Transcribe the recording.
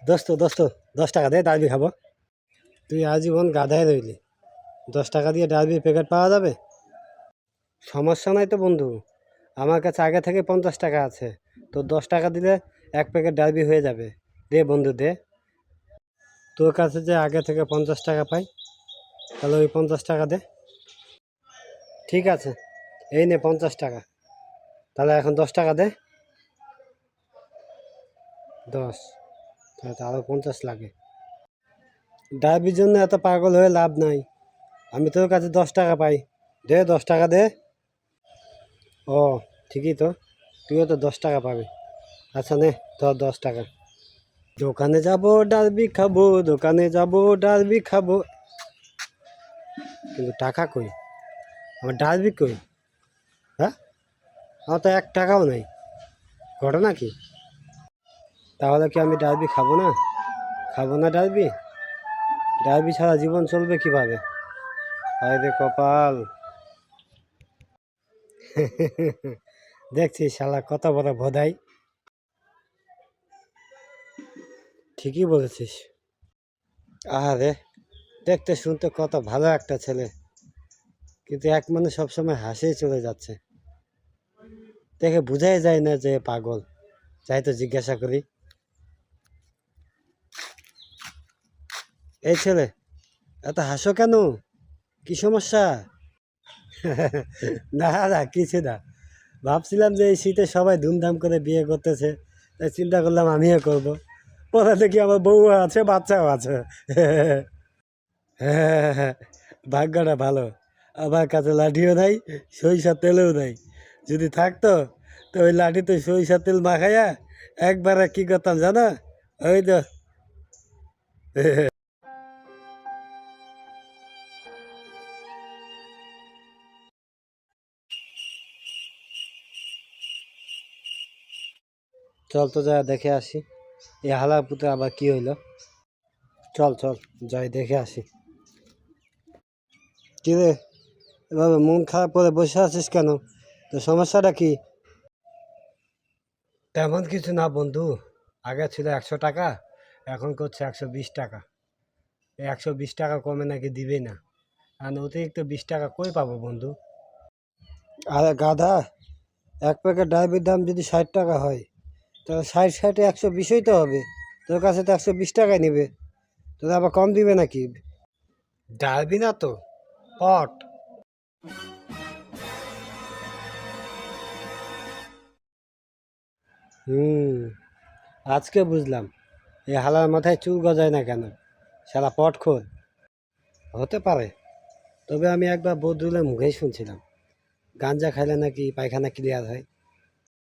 দোস্ত দোস্ত 10 টাকা দে, ডালবি খাবো। তুই আজীবন গাধায় রইলি। 10 টাকা দিয়ে ডালবির প্যাকেট পাওয়া যাবে? সমস্যা নাই তো বন্ধু, আমার কাছে আগে থেকে 50 টাকা আছে। তো 10 টাকা দিলে 1 প্যাকেট ডালবি হয়ে যাবে। দে বন্ধু দে। তোর কাছে যে আগে থেকে 50 টাকা পাই, তাহলে ওই 50 টাকা দে। ঠিক আছে, এই নে 50 টাকা। তাহলে এখন 10 টাকা দে। 10, তাহলে তো আরও 50 লাগে। ডালবির জন্য এত পাগল হয়ে লাভ নাই। আমি তোর কাছে 10 টাকা পাই, দে 10 টাকা দে। ও ঠিকই তো, তুইও তো 10 টাকা পাবি। আচ্ছা নে ধর 10 টাকা। দোকানে যাব ডালবি খাবো, দোকানে যাব ডালবি খাবো, কিন্তু টাকা কই? আমার ডালবি কই? হ্যাঁ, আমার তো 1 টাকাও নাই। ঘটনা কি? তাহলে কি আমি ডালবি খাবো না? খাবো না ডালবি? ডালবি ছাড়া জীবন চলবে কিভাবে? হায় রে কপাল। দেখছিস শালা কত বড় ভোদাই। ঠিকই বলেছিস। আহারে, দেখতে শুনতে কত ভালো একটা ছেলে, কিন্তু এক মনে সবসময় হাসিয়ে চলে যাচ্ছে। দেখে বোঝাই যায় না যে পাগল। যাই তো জিজ্ঞাসা করি। এই ছেলে, এত হাসো কেন? কি সমস্যা? না না, কিছু না। ভাবছিলাম যে এই শীতে সবাই ধুমধাম করে বিয়ে করতেছে, তাই চিন্তা করলাম আমিও করব। পরে দেখি আমার বউ আছে, বাচ্চাও আছে। হ্যাঁ, ভাগ্যটা ভালো। আমার কাছে লাঠিও নাই, সরিষার তেলও নাই। যদি থাকতো তো ওই লাঠিতে সরিষার তেল মাখাইয়া একবারে কি করতাম জানো? ওই তো চল তো যা দেখে আসি, এই হালাপুতে আবার কি হইলো। চল চল, যাই দেখে আসি। কি রে, এভাবে মন খারাপ করে বসে আছিস কেন? তো সমস্যাটা কি? তেমন কিছু না বন্ধু, আগে ছিল 100 টাকা, এখন করছে 120 টাকা। এই 120 টাকা কমে নাকি দিবেই না। আর অতিরিক্ত 20 টাকা কই পাবো বন্ধু? আরে গাধা, 1 প্যাকেট ডাইবির দাম যদি 60 টাকা হয়, তাহলে 60 120ই তো হবে। তোর কাছে তো 120 টাকায় নিবে, তোর আবার কম দিবে নাকি? ডালবি না তো, পট। হুম, আজকে বুঝলাম এই হালার মাথায় চুল গজায় না কেন। শালা পট খোর। হতে পারে, তবে আমি একবার বদরুলের মুখেই শুনছিলাম গাঞ্জা খাইলে নাকি পায়খানা ক্লিয়ার হয়।